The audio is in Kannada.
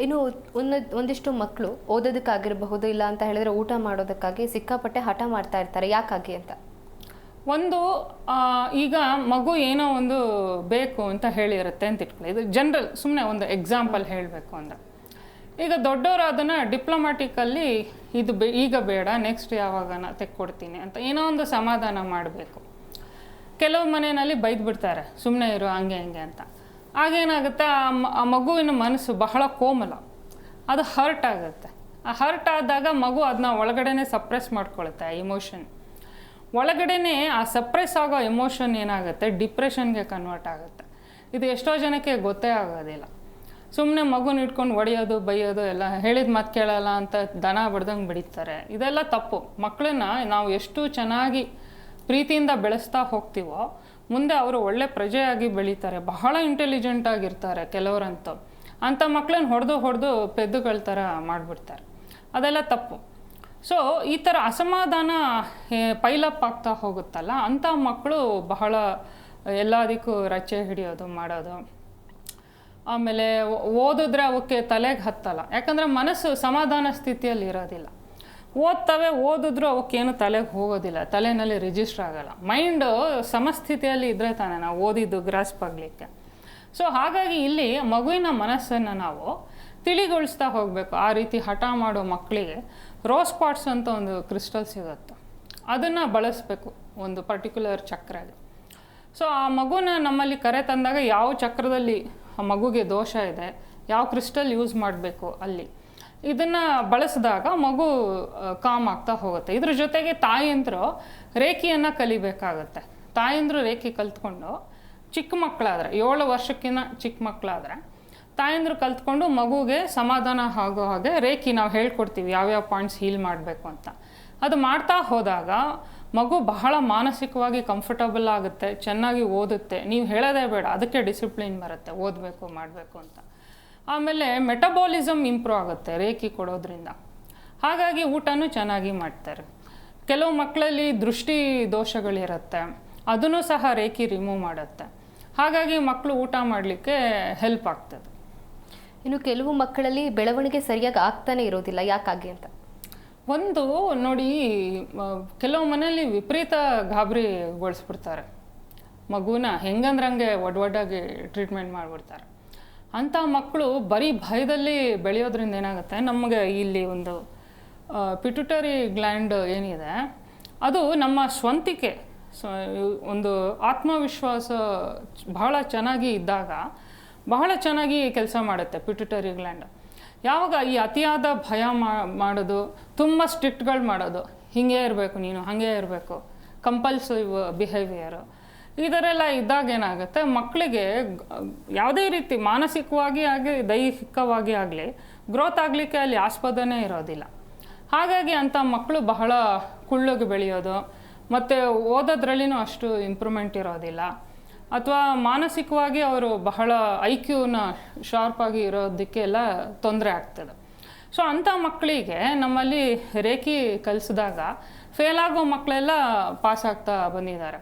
ಇನ್ನು ಒಂದಿಷ್ಟು ಮಕ್ಕಳು ಓದೋದಕ್ಕಾಗಿರಬಹುದು, ಇಲ್ಲ ಅಂತ ಹೇಳಿದ್ರೆ ಊಟ ಮಾಡೋದಕ್ಕಾಗಿ ಸಿಕ್ಕಾಪಟ್ಟೆ ಹಠ ಮಾಡ್ತಾ ಇರ್ತಾರೆ. ಯಾಕಾಗಿ ಅಂತ? ಒಂದು ಈಗ ಮಗು ಏನೋ ಒಂದು ಬೇಕು ಅಂತ ಹೇಳಿರುತ್ತೆ ಅಂತ ಇಟ್ಕೊಳ್ಳಿ. ಇದು ಜನರಲ್, ಸುಮ್ಮನೆ ಒಂದು ಎಕ್ಸಾಂಪಲ್ ಹೇಳಬೇಕು ಅಂದರೆ, ಈಗ ದೊಡ್ಡವರು ಅದನ್ನು ಡಿಪ್ಲೊಮ್ಯಾಟಿಕಲ್ಲಿ ಇದು ಈಗ ಬೇಡ, ನೆಕ್ಸ್ಟ್ ಯಾವಾಗನ ತೆಕ್ಕೊಡ್ತೀನಿ ಅಂತ ಏನೋ ಒಂದು ಸಮಾಧಾನ ಮಾಡಬೇಕು. ಕೆಲವು ಮನೆಯಲ್ಲಿ ಬೈದು ಬಿಡ್ತಾರೆ, ಸುಮ್ಮನೆ ಇರು ಹಂಗೆ ಹಂಗೆ ಅಂತ. ಆಗೇನಾಗುತ್ತೆ, ಆ ಮಗುವಿನ ಮನಸ್ಸು ಬಹಳ ಕೋಮಲ, ಅದು ಹರ್ಟ್ ಆಗುತ್ತೆ. ಆ ಹರ್ಟ್ ಆದಾಗ ಮಗು ಅದನ್ನ ಒಳಗಡೆನೆ ಸಪ್ರೆಸ್ ಮಾಡ್ಕೊಳುತ್ತೆ. ಆ ಇಮೋಷನ್ ಒಳಗಡೆನೆ ಆ ಸಪ್ರೆಸ್ ಆಗೋ ಎಮೋಷನ್ ಏನಾಗುತ್ತೆ, ಡಿಪ್ರೆಷನ್ಗೆ ಕನ್ವರ್ಟ್ ಆಗುತ್ತೆ. ಇದು ಎಷ್ಟೋ ಜನಕ್ಕೆ ಗೊತ್ತೇ ಆಗೋದಿಲ್ಲ. ಸುಮ್ಮನೆ ಮಗುನ ಇಟ್ಕೊಂಡು ಹೊಡೆಯೋದು, ಬೈಯೋದು, ಎಲ್ಲ ಹೇಳಿದ ಮಾತು ಕೇಳಲ್ಲ ಅಂತ ದನ ಬಡ್ದಂಗೆ ಬಡಿತಾರೆ. ಇದೆಲ್ಲ ತಪ್ಪು. ಮಕ್ಕಳನ್ನ ನಾವು ಎಷ್ಟು ಚೆನ್ನಾಗಿ ಪ್ರೀತಿಯಿಂದ ಬೆಳೆಸ್ತಾ ಹೋಗ್ತೀವೋ ಮುಂದೆ ಅವರು ಒಳ್ಳೆ ಪ್ರಜೆಯಾಗಿ ಬೆಳೀತಾರೆ, ಬಹಳ ಇಂಟೆಲಿಜೆಂಟ್ ಆಗಿರ್ತಾರೆ ಕೆಲವರಂತೂ. ಅಂಥ ಮಕ್ಕಳನ್ನ ಹೊಡೆದು ಪೆದ್ದುಗಳ ಥರ ಮಾಡಿಬಿಡ್ತಾರೆ. ಅದೆಲ್ಲ ತಪ್ಪು. ಸೊ ಈ ಥರ ಅಸಮಾಧಾನ ಪೈಲಪ್ ಆಗ್ತಾ ಹೋಗುತ್ತಲ್ಲ, ಅಂಥ ಮಕ್ಕಳು ಬಹಳ ಎಲ್ಲದಕ್ಕೂ ರಚ್ಚೆ ಹಿಡಿಯೋದು ಮಾಡೋದು. ಆಮೇಲೆ ಓದಿದ್ರೆ ಅವಕ್ಕೆ ತಲೆಗೆ ಹತ್ತಲ್ಲ, ಯಾಕಂದರೆ ಮನಸ್ಸು ಸಮಾಧಾನ ಸ್ಥಿತಿಯಲ್ಲಿ ಇರೋದಿಲ್ಲ. ಓದಿದ್ರು ಅವಕ್ಕೇನು ತಲೆಗೆ ಹೋಗೋದಿಲ್ಲ, ತಲೆಯಲ್ಲಿ ರಿಜಿಸ್ಟರ್ ಆಗೋಲ್ಲ. ಮೈಂಡು ಸಮಸ್ಥಿತಿಯಲ್ಲಿ ಇದ್ದರೆ ತಾನೇ ನಾವು ಓದಿದ್ದು ಗ್ರಾಸ್ಪ್ ಆಗಲಿಕ್ಕೆ. ಸೊ ಹಾಗಾಗಿ ಇಲ್ಲಿ ಮಗುವಿನ ಮನಸ್ಸನ್ನು ನಾವು ತಿಳಿಗೊಳಿಸ್ತಾ ಹೋಗಬೇಕು. ಆ ರೀತಿ ಹಠ ಮಾಡೋ ಮಕ್ಕಳಿಗೆ ರೋಸ್ ಕ್ವಾರ್ಟ್ಸ್ ಅಂತ ಒಂದು ಕ್ರಿಸ್ಟಲ್ ಸಿಗುತ್ತೆ, ಅದನ್ನು ಬಳಸಬೇಕು ಒಂದು ಪರ್ಟಿಕ್ಯುಲರ್ ಚಕ್ರಗೆ. ಸೊ ಆ ಮಗುನ ನಮ್ಮಲ್ಲಿ ಕರೆ ತಂದಾಗ ಯಾವ ಚಕ್ರದಲ್ಲಿ ಆ ಮಗುಗೆ ದೋಷ ಇದೆ, ಯಾವ ಕ್ರಿಸ್ಟಲ್ ಯೂಸ್ ಮಾಡಬೇಕು ಅಲ್ಲಿ, ಇದನ್ನು ಬಳಸಿದಾಗ ಮಗು ಕಾಮ್ ಆಗ್ತಾ ಹೋಗುತ್ತೆ. ಇದ್ರ ಜೊತೆಗೆ ತಾಯಂದ್ರು ರೇಖೆಯನ್ನು ಕಲಿಬೇಕಾಗತ್ತೆ. ತಾಯಂದ್ರು ರೇಖೆ ಕಲ್ತ್ಕೊಂಡು ಚಿಕ್ಕ ಮಕ್ಕಳಾದರೆ, 7 ವರ್ಷಕ್ಕಿಂತ ಚಿಕ್ಕ ಮಕ್ಕಳಾದರೆ ತಾಯಂದ್ರು ಕಲ್ತ್ಕೊಂಡು ಮಗುಗೆ ಸಮಾಧಾನ ಆಗೋ ಹಾಗೆ ರೇಖೆ ನಾವು ಹೇಳ್ಕೊಡ್ತೀವಿ, ಯಾವ್ಯಾವ ಪಾಯಿಂಟ್ಸ್ ಹೀಲ್ ಮಾಡಬೇಕು ಅಂತ. ಅದು ಮಾಡ್ತಾ ಹೋದಾಗ ಮಗು ಬಹಳ ಮಾನಸಿಕವಾಗಿ ಕಂಫರ್ಟಬಲ್ ಆಗುತ್ತೆ, ಚೆನ್ನಾಗಿ ಓದುತ್ತೆ. ನೀವು ಹೇಳೋದೇ ಬೇಡ, ಅದಕ್ಕೆ ಡಿಸಿಪ್ಲಿನ್ ಬರುತ್ತೆ, ಓದಬೇಕು ಮಾಡಬೇಕು ಅಂತ. ಆಮೇಲೆ ಮೆಟಬಾಲಿಸಮ್ ಇಂಪ್ರೂವ್ ಆಗುತ್ತೆ ರೇಖೆ ಕೊಡೋದ್ರಿಂದ. ಹಾಗಾಗಿ ಊಟನೂ ಚೆನ್ನಾಗಿ ಮಾಡ್ತಾರೆ. ಕೆಲವು ಮಕ್ಕಳಲ್ಲಿ ದೃಷ್ಟಿ ದೋಷಗಳಿರುತ್ತೆ, ಅದನ್ನು ಸಹ ರೇಖೆ ರಿಮೂವ್ ಮಾಡುತ್ತೆ. ಹಾಗಾಗಿ ಮಕ್ಕಳು ಊಟ ಮಾಡಲಿಕ್ಕೆ ಹೆಲ್ಪ್ ಆಗ್ತದೆ. ಇನ್ನು ಕೆಲವು ಮಕ್ಕಳಲ್ಲಿ ಬೆಳವಣಿಗೆ ಸರಿಯಾಗಿ ಆಗ್ತಾನೆ ಇರೋದಿಲ್ಲ, ಯಾಕಾಗಿ ಅಂತ? ಒಂದು ನೋಡಿ, ಕೆಲವು ಮನೆಯಲ್ಲಿ ವಿಪರೀತ ಗಾಬರಿಗೊಳಿಸ್ಬಿಡ್ತಾರೆ ಮಗುನ, ಹೆಂಗಂದ್ರಂಗೆ ಒಡ್ಡಾಗಿ ಟ್ರೀಟ್ಮೆಂಟ್ ಮಾಡಿಬಿಡ್ತಾರೆ. ಅಂಥ ಮಕ್ಕಳು ಬರೀ ಭಯದಲ್ಲಿ ಬೆಳೆಯೋದ್ರಿಂದ ಏನಾಗುತ್ತೆ, ನಮಗೆ ಇಲ್ಲಿ ಒಂದು ಪಿಟ್ಯುಟರಿ ಗ್ಲ್ಯಾಂಡ್ ಏನಿದೆ ಅದು ನಮ್ಮ ಸ್ವಂತಿಕೆ, ಒಂದು ಆತ್ಮವಿಶ್ವಾಸ ಬಹಳ ಚೆನ್ನಾಗಿ ಇದ್ದಾಗ ಬಹಳ ಚೆನ್ನಾಗಿ ಕೆಲಸ ಮಾಡುತ್ತೆ ಪಿಟ್ಯುಟರಿ ಗ್ಲ್ಯಾಂಡ್. ಯಾವಾಗ ಈ ಅತಿಯಾದ ಭಯ ಮಾಡೋದು, ತುಂಬ ಸ್ಟ್ರಿಕ್ಟ್ಗಳು ಮಾಡೋದು, ಹೀಗೆ ಇರಬೇಕು ನೀನು, ಹಾಗೆ ಇರಬೇಕು, ಕಂಪಲ್ಸಿವ್ ಬಿಹೇವಿಯರು, ಇದರೆಲ್ಲ ಇದ್ದಾಗ ಏನಾಗುತ್ತೆ, ಮಕ್ಕಳಿಗೆ ಯಾವುದೇ ರೀತಿ ಮಾನಸಿಕವಾಗಿ ಆಗಲಿ ದೈಹಿಕವಾಗಿ ಆಗಲಿ ಗ್ರೋತ್ ಆಗಲಿಕ್ಕೆ ಅಲ್ಲಿ ಆಸ್ಪದನೇ ಇರೋದಿಲ್ಲ. ಹಾಗಾಗಿ ಅಂಥ ಮಕ್ಕಳು ಬಹಳ ಕುಳ್ಳಗೆ ಬೆಳೆಯೋದು, ಮತ್ತು ಓದೋದ್ರಲ್ಲಿನೂ ಅಷ್ಟು ಇಂಪ್ರೂವ್ಮೆಂಟ್ ಇರೋದಿಲ್ಲ, ಅಥವಾ ಮಾನಸಿಕವಾಗಿ ಅವರು ಬಹಳ ಐಕ್ಯೂನ ಶಾರ್ಪಾಗಿ ಇರೋದಕ್ಕೆ ಎಲ್ಲ ತೊಂದರೆ ಆಗ್ತದೆ. ಸೊ ಅಂಥ ಮಕ್ಕಳಿಗೆ ನಮ್ಮಲ್ಲಿ ರೇಖೆ ಕಲಿಸಿದಾಗ ಫೇಲ್ ಆಗೋ ಮಕ್ಕಳೆಲ್ಲ ಪಾಸ್ ಆಗ್ತಾ ಬಂದಿದ್ದಾರೆ.